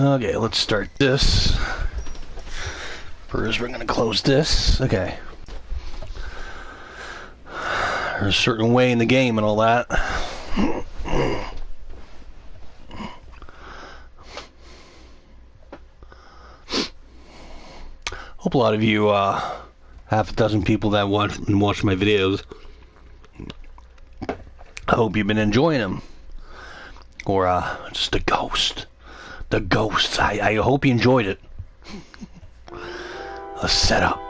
Okay, let's start this. First, we're gonna close this. Okay. There's a certain way in the game and all that. Hope a lot of you, half a dozen people that watch my videos, I hope you've been enjoying them. Or, just the ghost. The ghosts. I hope you enjoyed it. A setup.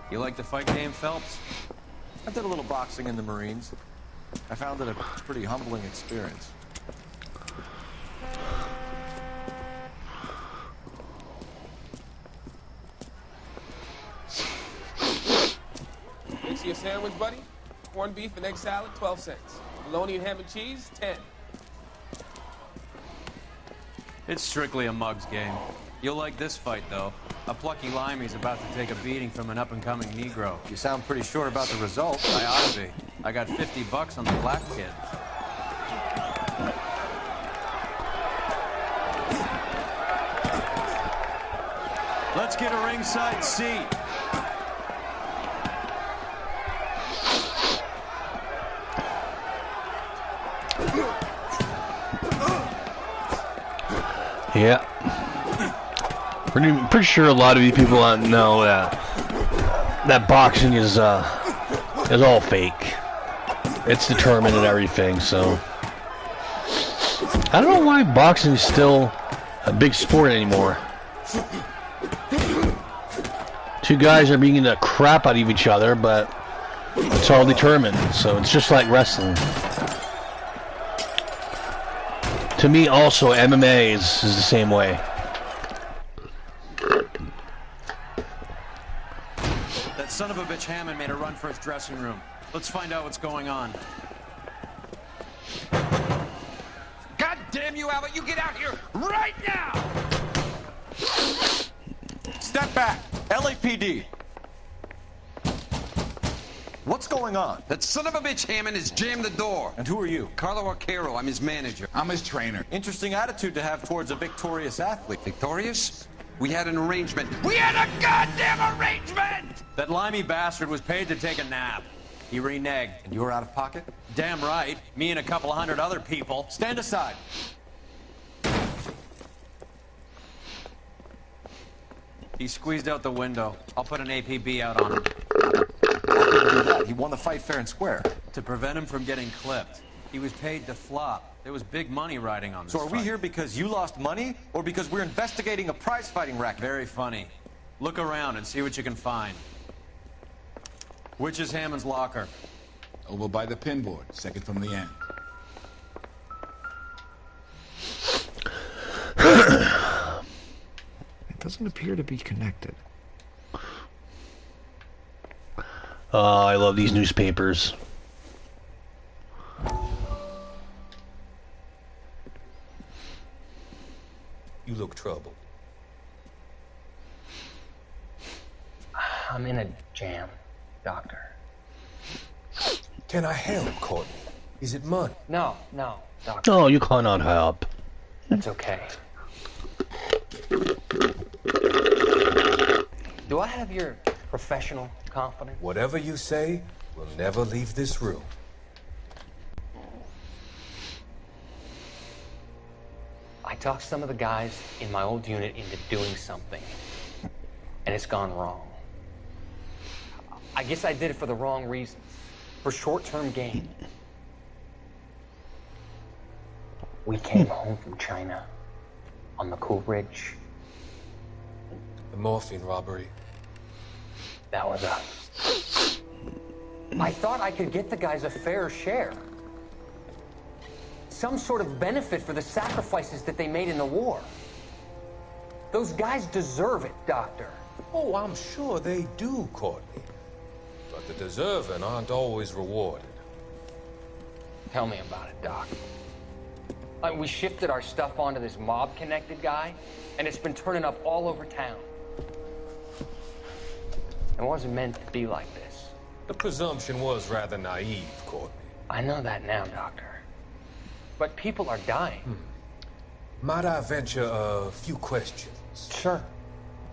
You like the fight game, Phelps? I did a little boxing in the Marines. I found it a pretty humbling experience. Fix your sandwich, buddy. Corned beef and egg salad, 12 cents. Bologna and ham and cheese, 10. It's strictly a mug's game. You'll like this fight, though. A plucky limey's about to take a beating from an up-and-coming Negro. You sound pretty sure about the result. I ought to be. I got 50 bucks on the black kid. Let's get a ringside seat. Yeah. Pretty sure a lot of you people know that boxing is all fake. It's determined and everything, so I don't know why boxing is still a big sport anymore. Two guys are beating the crap out of each other, but it's all determined, so it's just like wrestling. To me, also, MMA is the same way. That son of a bitch Hammond made a run for his dressing room. Let's find out what's going on. God damn you, Albert! You get out here right now! Step back! LAPD! What's going on? That son of a bitch Hammond has jammed the door. And who are you? Carlo Arcaro, I'm his manager. I'm his trainer. Interesting attitude to have towards a victorious athlete. Victorious? We had an arrangement. We had a goddamn arrangement! That limey bastard was paid to take a nap. He reneged. And you were out of pocket? Damn right. Me and a couple hundred other people. Stand aside. He squeezed out the window. I'll put an APB out on him. How did he do that? He won the fight fair and square. To prevent him from getting clipped. He was paid to flop. There was big money riding on this So are we fight. here because you lost money, or because we're investigating a prize-fighting racket? Very funny. Look around and see what you can find. Which is Hammond's locker? Over by the pinboard, second from the end. It doesn't appear to be connected. Oh, I love these newspapers. You look troubled. I'm in a jam, Doctor. Can I help, Courtney? Is it money? No, Doctor. Oh, you cannot help. That's okay. Do I have your professional confidence? Whatever you say will never leave this room. I talked some of the guys in my old unit into doing something, and it's gone wrong. I guess I did it for the wrong reasons, for short-term gain. We came home from China on the Cool Ridge. The morphine robbery. That was us. I thought I could get the guys a fair share. Some sort of benefit for the sacrifices that they made in the war. Those guys deserve it, Doctor. Oh, I'm sure they do, Courtney. But the deserving aren't always rewarded. Tell me about it, Doc. We shifted our stuff onto this mob-connected guy, and it's been turning up all over town. It wasn't meant to be like this. The presumption was rather naive, Courtney. I know that now, Doctor. But people are dying. Might I venture a few questions? Sure.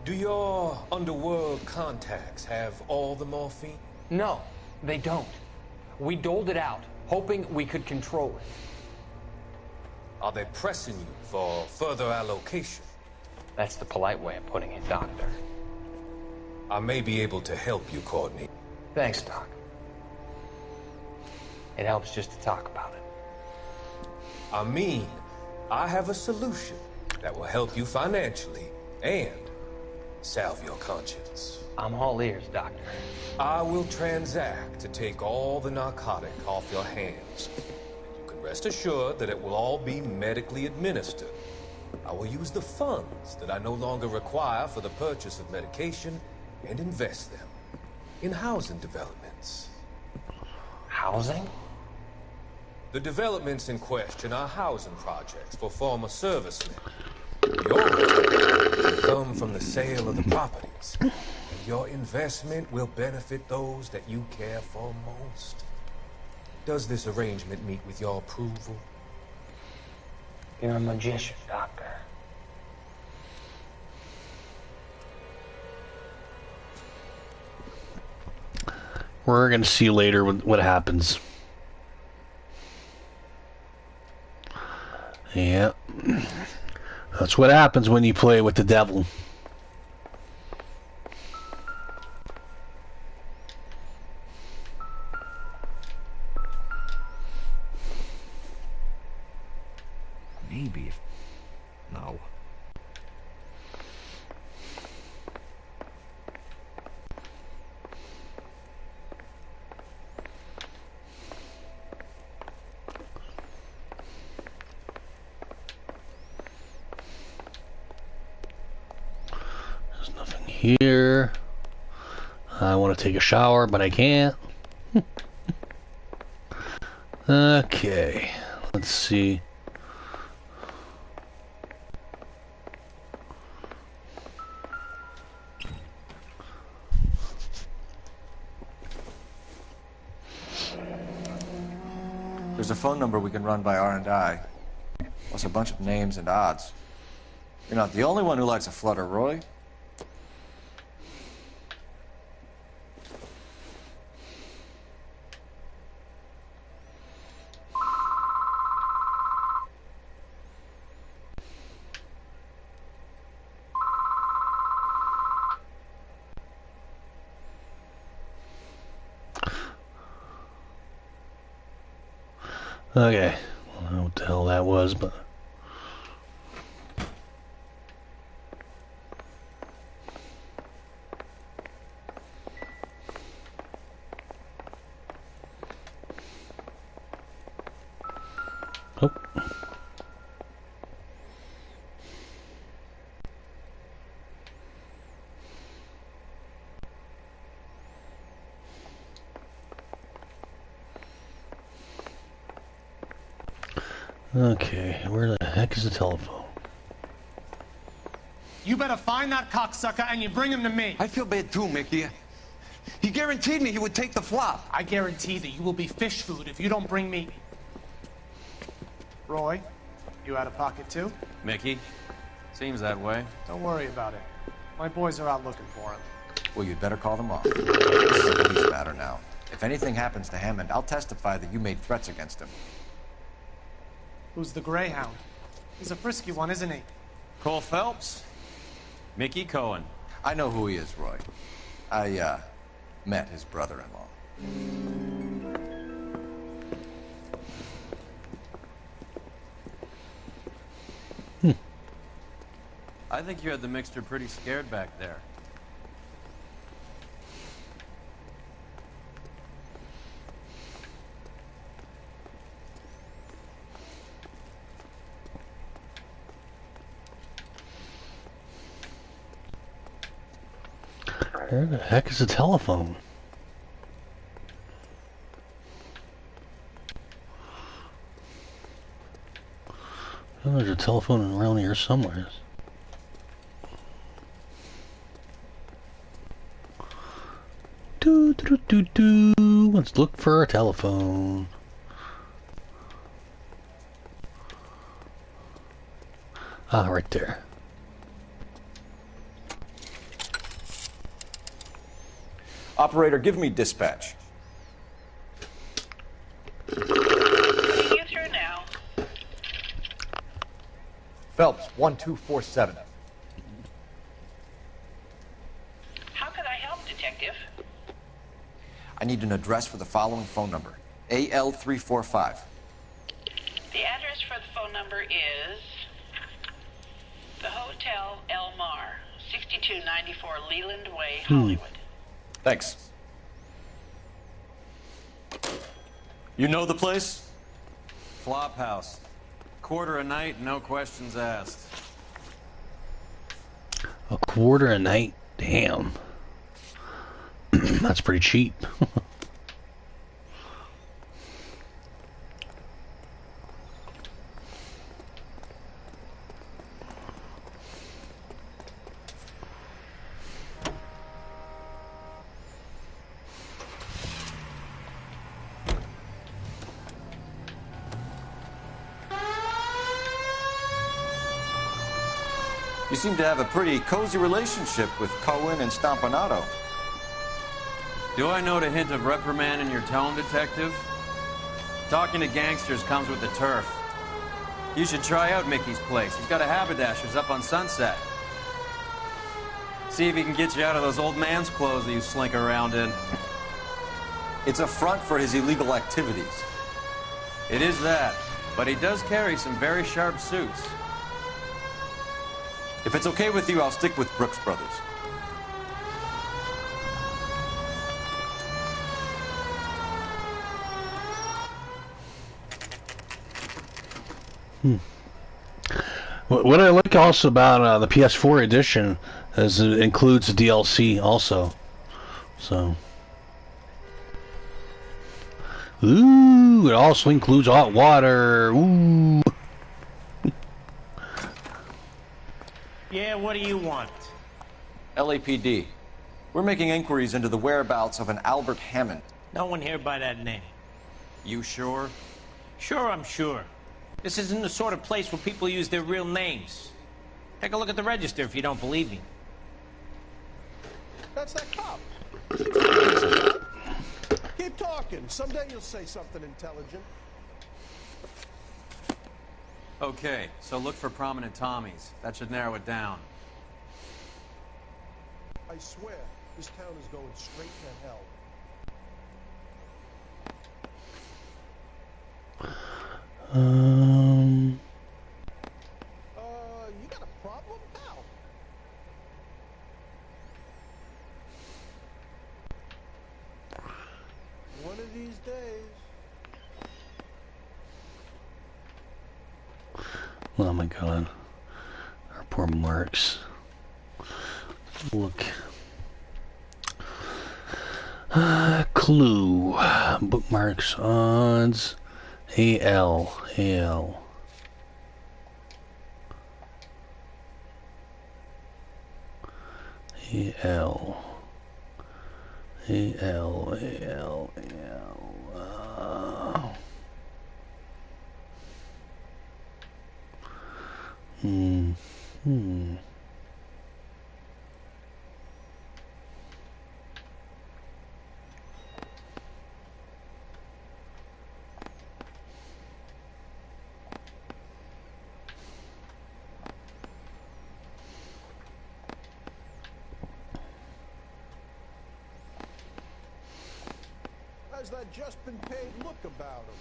Do your underworld contacts have all the morphine? No, they don't. We doled it out, hoping we could control it. Are they pressing you for further allocation? That's the polite way of putting it, Doctor. I may be able to help you, Courtney. Thanks, Doc. It helps just to talk about it. I mean, I have a solution that will help you financially and salve your conscience. I'm all ears, Doctor. I will transact to take all the narcotic off your hands. And you can rest assured that it will all be medically administered. I will use the funds that I no longer require for the purchase of medication and invest them in housing developments. Housing? The developments in question are housing projects for former servicemen. Your return will come from the sale of the properties, and your investment will benefit those that you care for most. Does this arrangement meet with your approval? You're a magician, Doctor. We're gonna see later what happens. Yeah. That's what happens when you play with the devil. Maybe if... No. There's nothing here. I want to take a shower, but I can't. Okay. Let's see. There's a phone number we can run by R&I. Plus a bunch of names and odds. You're not the only one who likes a flutter, Roy. Okay. I don't know what the hell that was, but... Oh. Okay, where the heck is the telephone? You better find that cocksucker and you bring him to me. I feel bad too, Mickey. He guaranteed me he would take the flop. I guarantee that you will be fish food if you don't bring me... Roy, you out of pocket too? Mickey? Seems that way. Don't worry about it. My boys are out looking for him. Well, you'd better call them off. This is a police matter now. If anything happens to Hammond, I'll testify that you made threats against him. Who's the Greyhound? He's a frisky one, isn't he? Cole Phelps? Mickey Cohen. I know who he is, Roy. I, met his brother-in-law. I think you had the mixture pretty scared back there. Where the heck is the telephone? Oh, there's a telephone around here somewhere. Let's look for a telephone. Ah, right there. Operator, give me dispatch. Putting you through now. Phelps, 1247. How can I help, Detective? I need an address for the following phone number. AL345. The address for the phone number is the Hotel El Mar, 6294 Leland Way, Hollywood. Thanks. You know the place? Flop house. Quarter a night, no questions asked. A quarter a night? Damn. That's pretty cheap. You seem to have a pretty cozy relationship with Cohen and Stompanato. Do I note a hint of reprimand in your tone, Detective? Talking to gangsters comes with the turf. You should try out Mickey's place. He's got a haberdasher's up on Sunset. See if he can get you out of those old man's clothes that you slink around in. It's a front for his illegal activities. It is that, but he does carry some very sharp suits. If it's okay with you, I'll stick with Brooks Brothers. What I like also about the PS4 edition is it includes DLC also. So, ooh, it also includes hot water. Ooh. Yeah, what do you want? LAPD. We're making inquiries into the whereabouts of an Albert Hammond. No one here by that name. You sure? Sure, I'm sure. This isn't the sort of place where people use their real names. Take a look at the register if you don't believe me. That's that cop. Keep talking. Someday you'll say something intelligent. Okay, so look for prominent Tommies. That should narrow it down. I swear, this town is going straight to hell. You got a problem, pal? One of these days. Oh my god. Our poor Marks. Look. Clue. Bookmarks. Odds. AL. AL. AL. AL. AL. AL. How's that just been paid look about him?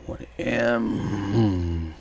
What am?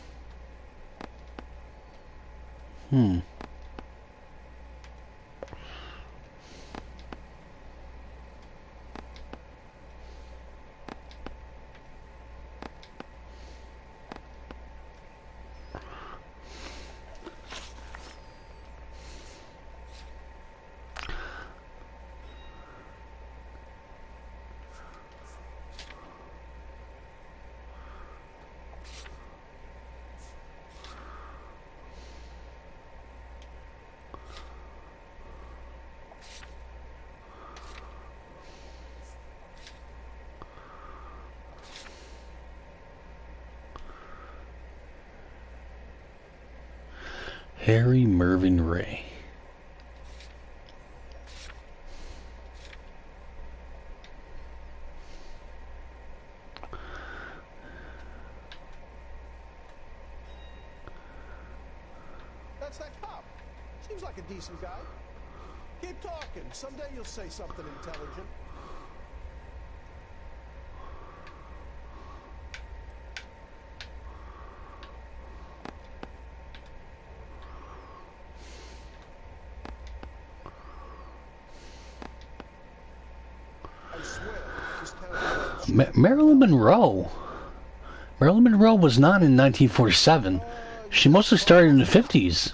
Harry Mervyn Ray. That's that cop. Seems like a decent guy. Keep talking. Someday you'll say something intelligent. I swear, this town is Marilyn Monroe. Marilyn Monroe was not in 1947. She mostly started in the 50s.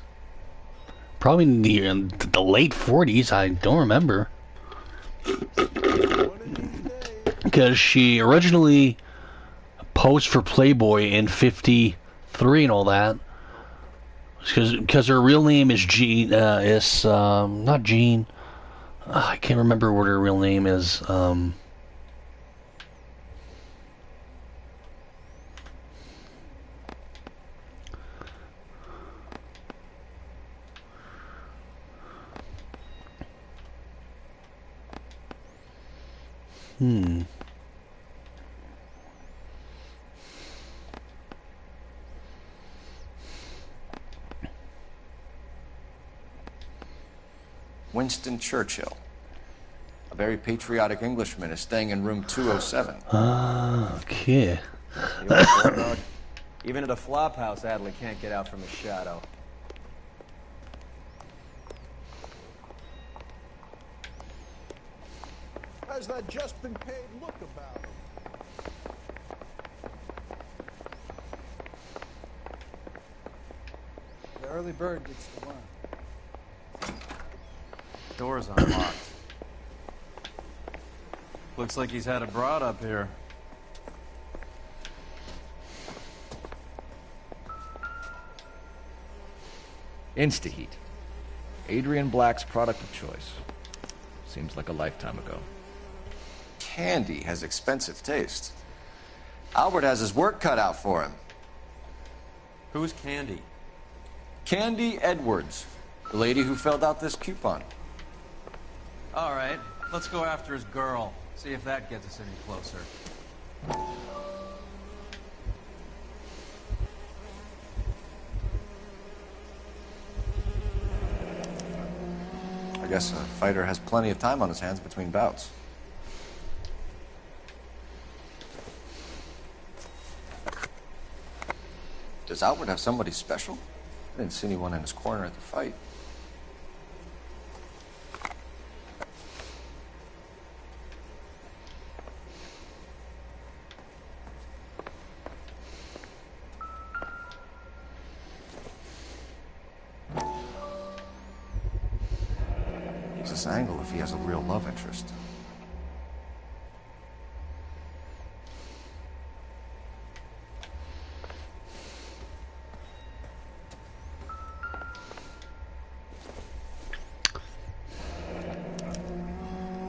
Probably in the late 40s. I don't remember. Because she originally posed for Playboy in 53 and all that. Because her real name is Jean. Not Jean. I can't remember what her real name is. Winston Churchill. A very patriotic Englishman is staying in room 207. Okay. Even at a flop house, Adley can't get out from his shadow. Has that just been paid look about him? The early bird gets the worm. Door's unlocked. Looks like he's had a broad up here. Instaheat. Adrian Black's product of choice. Seems like a lifetime ago. Candy has expensive taste. Albert has his work cut out for him. Who's Candy? Candy Edwards, the lady who filled out this coupon. All right, let's go after his girl. See if that gets us any closer. I guess a fighter has plenty of time on his hands between bouts. Does Albert have somebody special? I didn't see anyone in his corner at the fight. Use this angle if he has a real love interest.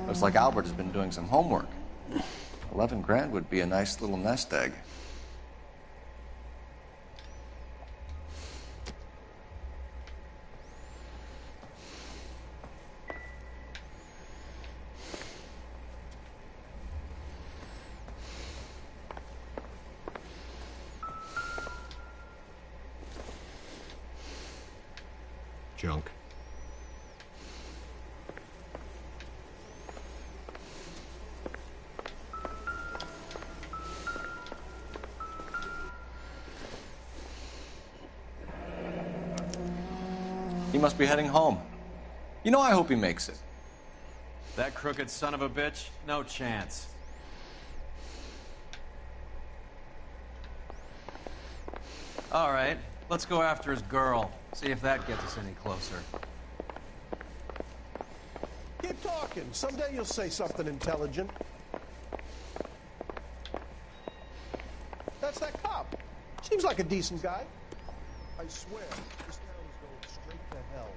Looks like Albert has been doing some homework. 11 grand would be a nice little nest egg. Junk. He must be heading home. You know, I hope he makes it. That crooked son of a bitch? No chance. All right, let's go after his girl. See if that gets us any closer. Keep talking. Someday you'll say something intelligent. That's that cop. Seems like a decent guy. I swear, this town is going straight to hell.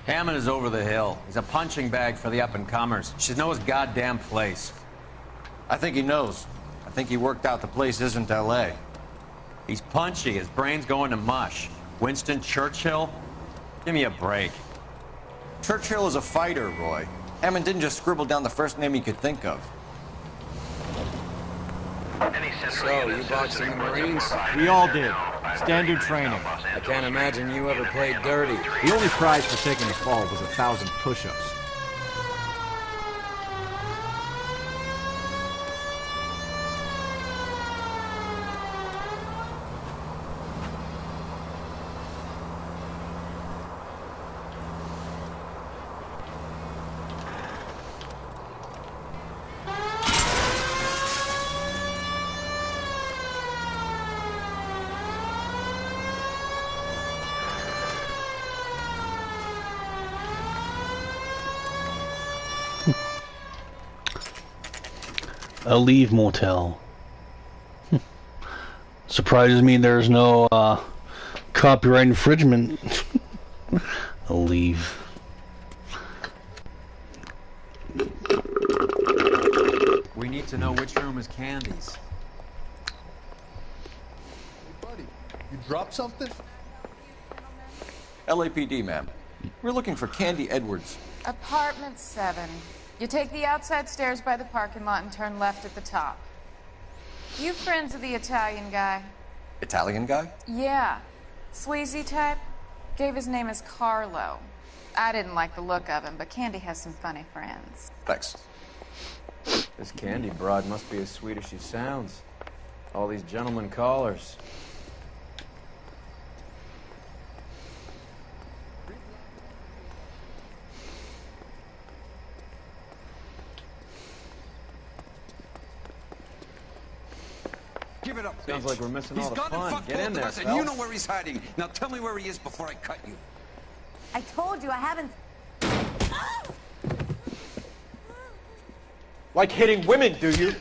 Hammond is over the hill. He's a punching bag for the up-and-comers. Should know his goddamn place. I think he knows. I think he worked out the place isn't L.A. He's punchy. His brain's going to mush. Winston Churchill? Give me a break. Churchill is a fighter, Roy. Hammond didn't just scribble down the first name he could think of. So, you boxed in the Marines? We all did. Standard training. I can't imagine you ever played dirty. The only prize for taking a fall was 1,000 push-ups. A Leave Motel. Surprises me there's no copyright infringement. A Leave. We need to know which room is Candy's. Buddy, you dropped something? LAPD, ma'am. We're looking for Candy Edwards. Apartment 7. You take the outside stairs by the parking lot and turn left at the top. You friends of the Italian guy? Italian guy? Yeah. Sleazy type? Gave his name as Carlo. I didn't like the look of him, but Candy has some funny friends. Thanks. This Candy broad must be as sweet as she sounds. All these gentlemen callers. Give it up, Sounds bitch. like we're missing He's all the gone and fun. fucked Get both in of there, us, and Phelps. you know where he's hiding. Now tell me where he is before I cut you. I told you I haven't... Like hitting women, do you?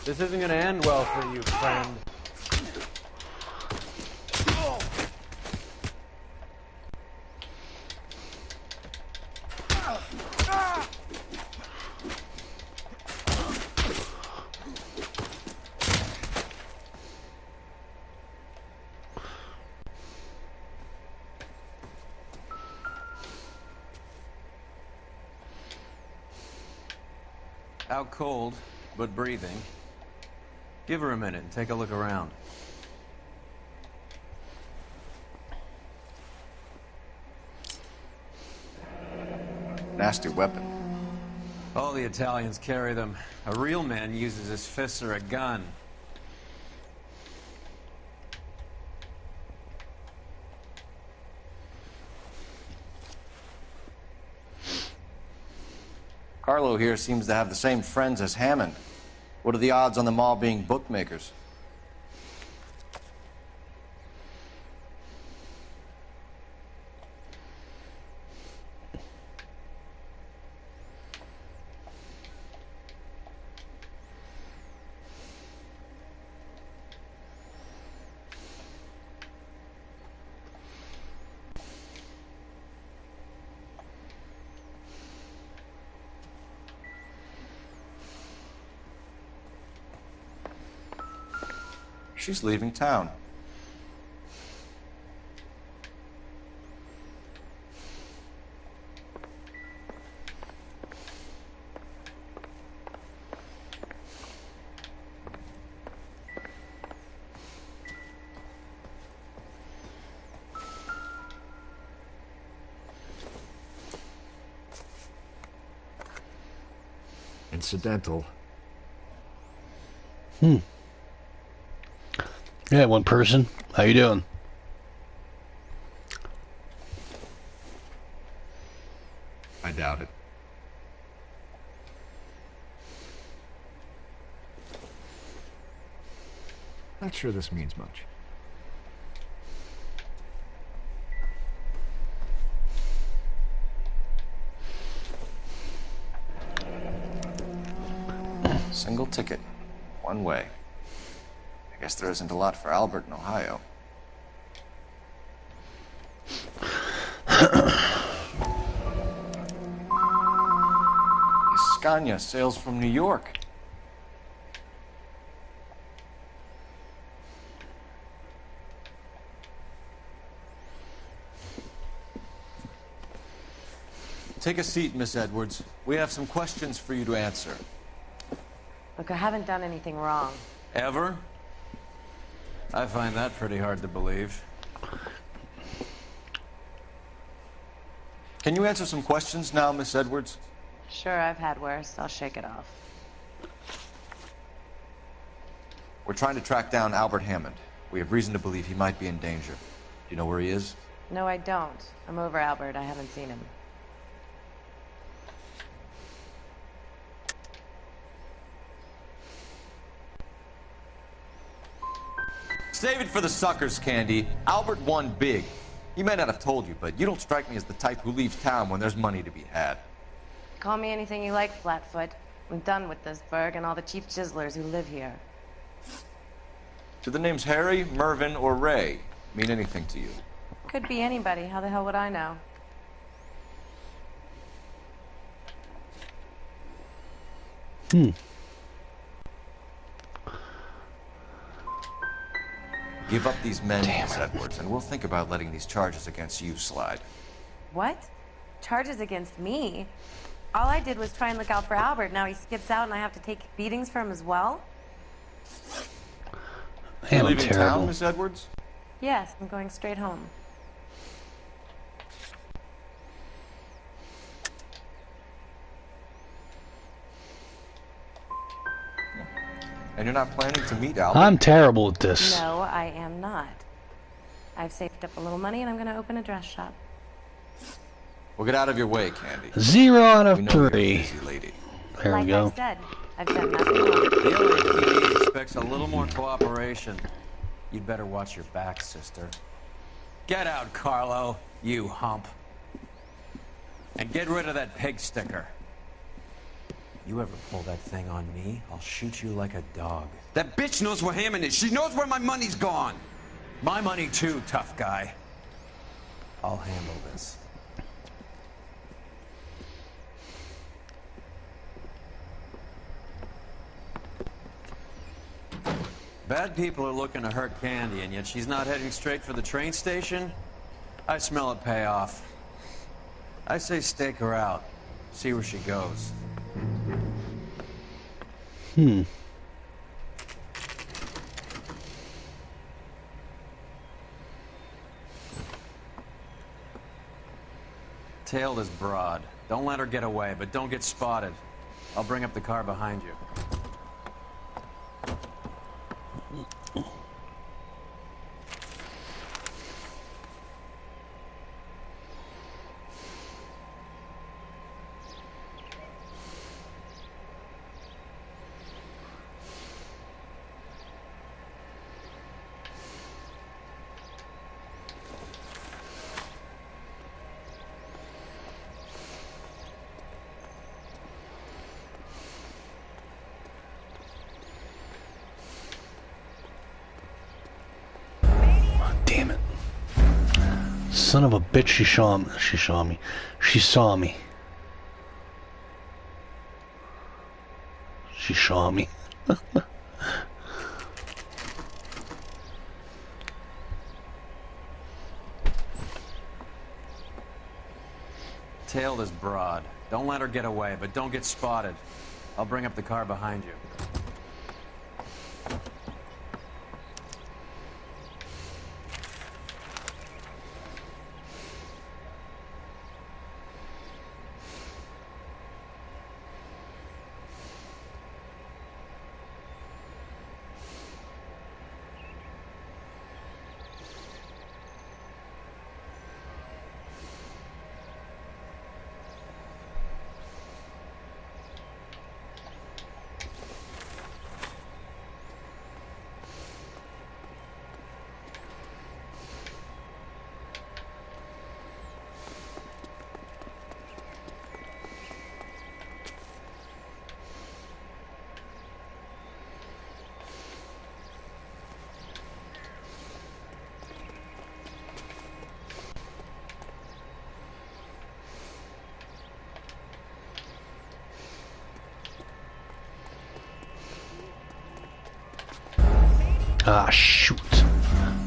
This isn't gonna end well for you, friend. Out cold, but breathing. Give her a minute and take a look around. Nasty weapon. All the Italians carry them. A real man uses his fists or a gun. Carlo here seems to have the same friends as Hammond. What are the odds on them all being bookmakers? She's leaving town. Incidental. Yeah, one person. How you doing? I doubt it. Not sure this means much. Single ticket. One way. I guess there isn't a lot for Albert in Ohio. Scania sails from New York. Take a seat, Miss Edwards. We have some questions for you to answer. Look, I haven't done anything wrong. Ever? I find that pretty hard to believe. Can you answer some questions now, Miss Edwards? Sure, I've had worse. I'll shake it off. We're trying to track down Albert Hammond. We have reason to believe he might be in danger. Do you know where he is? No, I don't. I'm over Albert. I haven't seen him. Save it for the suckers, Candy. Albert won big. He may not have told you, but you don't strike me as the type who leaves town when there's money to be had. Call me anything you like, Flatfoot. I'm done with this burg and all the chief chiselers who live here. Do the names Harry, Mervyn, or Ray mean anything to you? Could be anybody. How the hell would I know? Give up these men, Miss Edwards, and we'll think about letting these charges against you slide. What? Charges against me? All I did was try and look out for Albert. Now he skips out and I have to take beatings for him as well? You leaving town, Miss Edwards? Yes, I'm going straight home. And you're not planning to meet Albert? I'm terrible at this. No, I am not. I've saved up a little money and I'm going to open a dress shop. We'll get out of your way, Candy. 0 out of We know you're a 3. busy lady. There we Like go. I said, I've done nothing wrong. The LAPD expects a little more cooperation. You'd better watch your back, sister. Get out, Carlo, you hump. And get rid of that pig sticker. You ever pull that thing on me, I'll shoot you like a dog. That bitch knows where Hammond is. She knows where my money's gone. My money too, tough guy. I'll handle this. Bad people are looking to hurt Candy, and yet she's not heading straight for the train station? I smell a payoff. I say stake her out. See where she goes. Tail this broad. Don't let her get away, but don't get spotted. I'll bring up the car behind you. Damn it. Son of a bitch, she saw me. She saw me. She saw me. Tail this broad. Don't let her get away, but don't get spotted. I'll bring up the car behind you. Ah, shoot.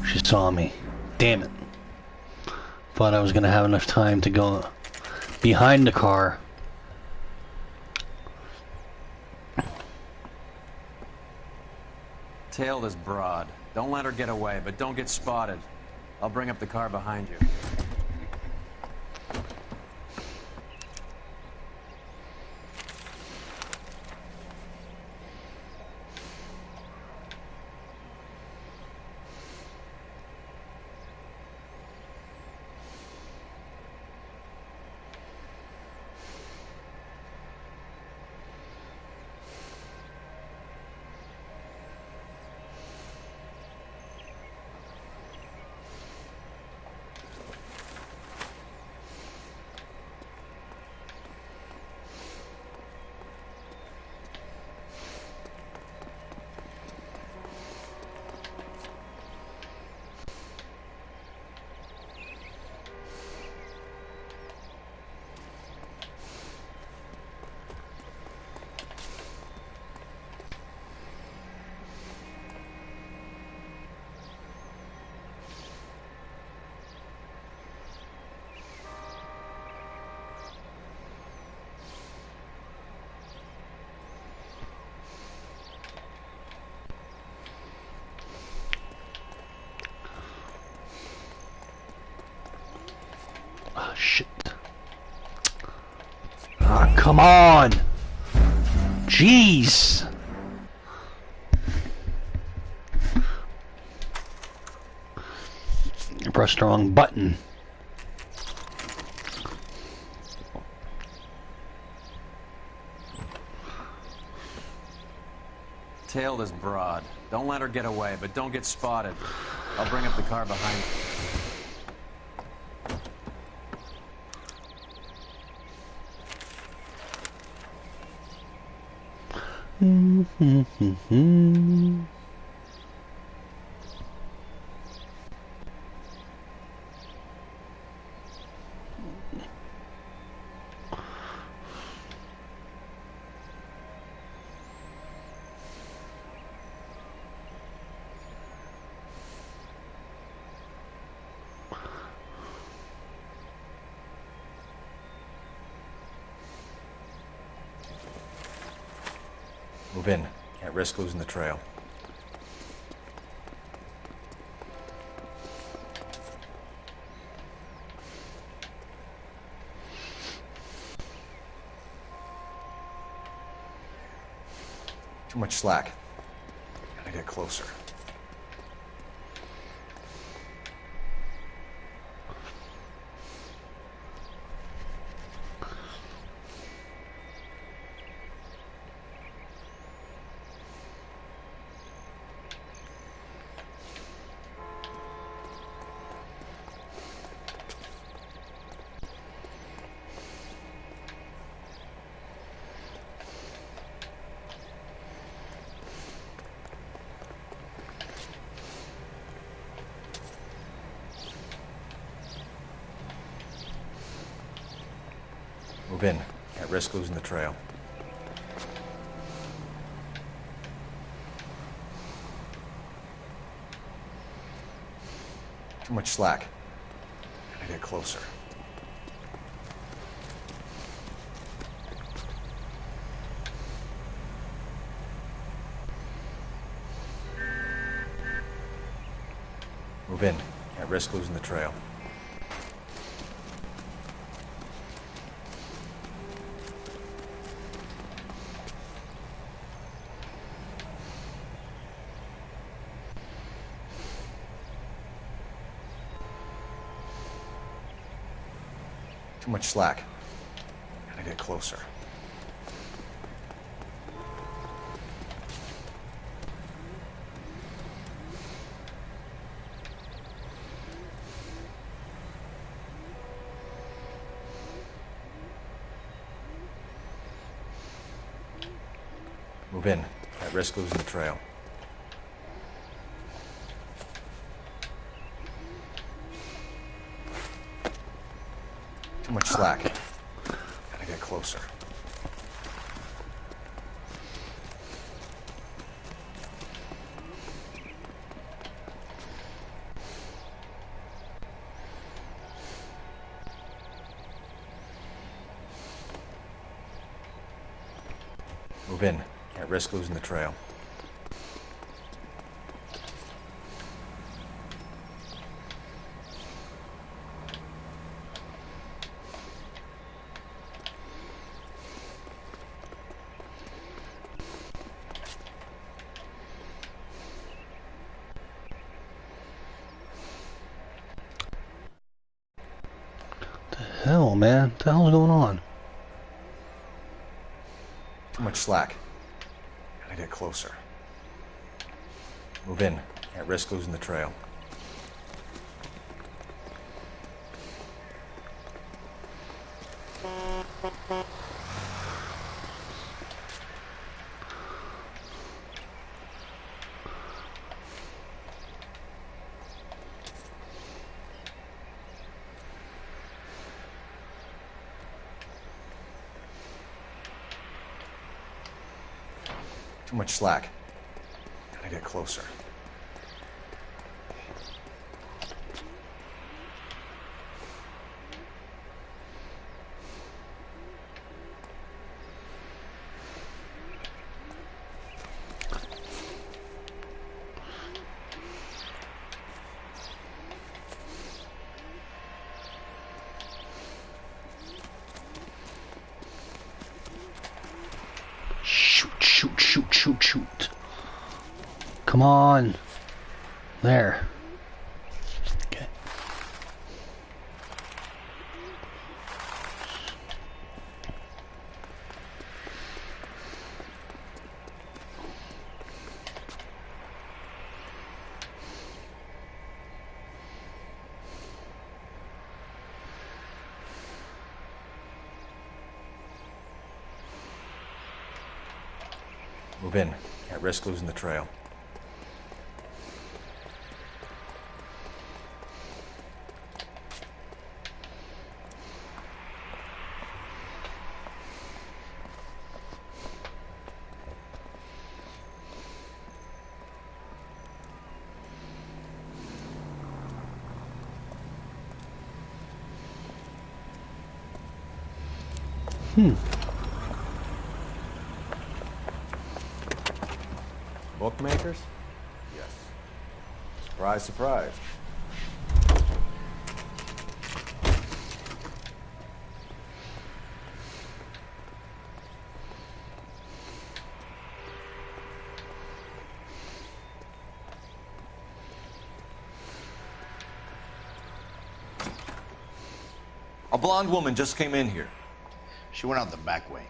She saw me. Damn it. Thought I was gonna have enough time to go behind the car. Tail this broad. Don't let her get away, but don't get spotted. I'll bring up the car behind you. Ah, shit. Ah, come on! Jeez! I pressed the wrong button. Tail this broad. Don't let her get away, but don't get spotted. I'll bring up the car behind you. Move in. Can't risk losing the trail. Too much slack. Gotta get closer. Move in. Can't risk losing the trail. Too much slack. Gotta get closer. Move in. Can't risk losing the trail. Too much slack. Gotta get closer. Move in. Can't risk losing the trail. Too much slack. Gotta get closer. Move in. Can't risk losing the trail. Hell, man. What the hell's going on? Too much slack. Gotta get closer. Move in. Can't risk losing the trail. Too much slack. Gotta get closer. Shoot. Come on. There. Okay. Move in. Can't risk losing the trail. Bookmakers? Yes. Surprise, surprise. A blonde woman just came in here. She went out the back way.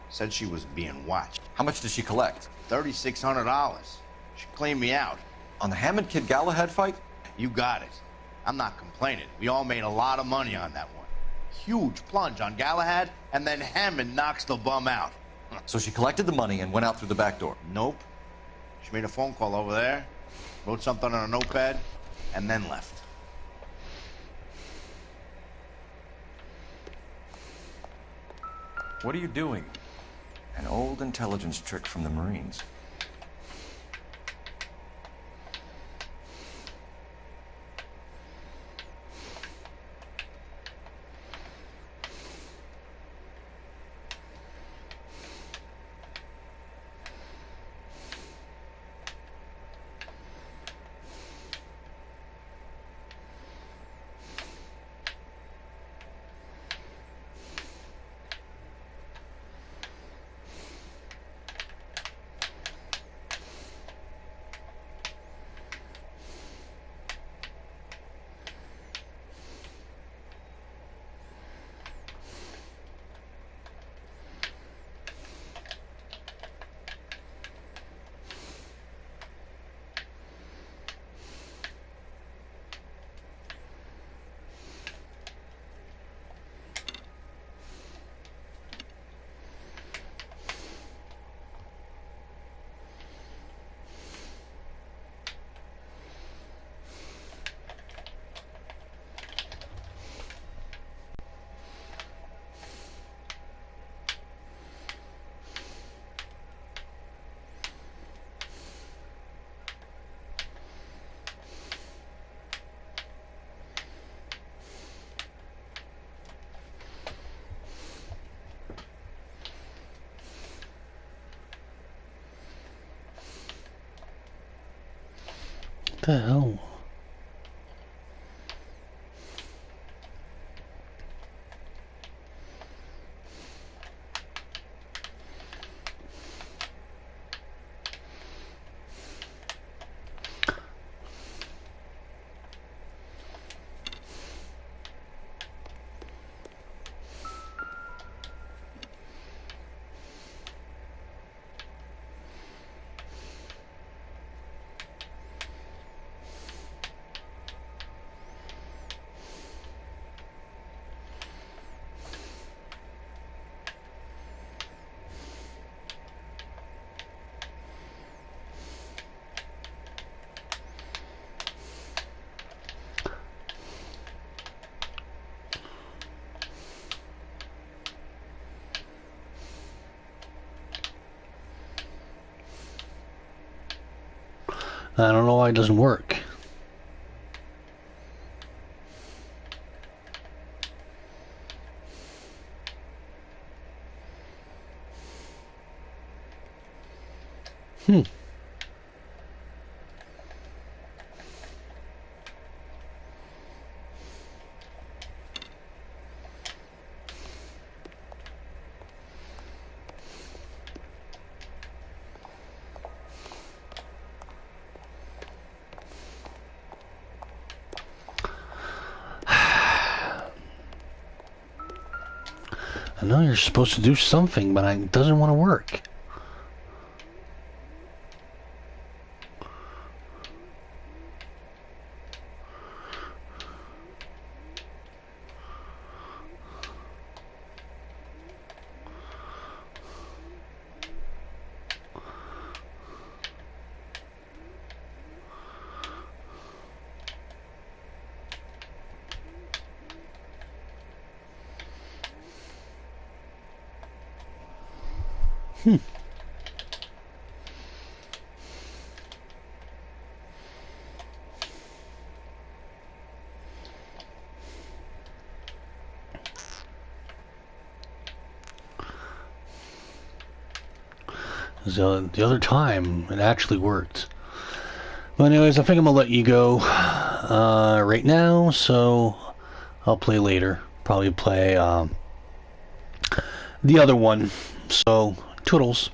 Said she was being watched. How much did she collect? $3,600. She cleaned me out. On the Hammond Kid Galahad fight? You got it. I'm not complaining. We all made a lot of money on that one. Huge plunge on Galahad, and then Hammond knocks the bum out. So she collected the money and went out through the back door? Nope. She made a phone call over there, wrote something on a notepad, and then left. What are you doing? An old intelligence trick from the Marines. The hell? I don't know why it doesn't work. Hmm. I know you're supposed to do something, but it doesn't want to work. Hmm. So the other time, it actually worked. But anyways, I think I'm gonna let you go right now, so I'll play later. Probably play the other one. So, toodles.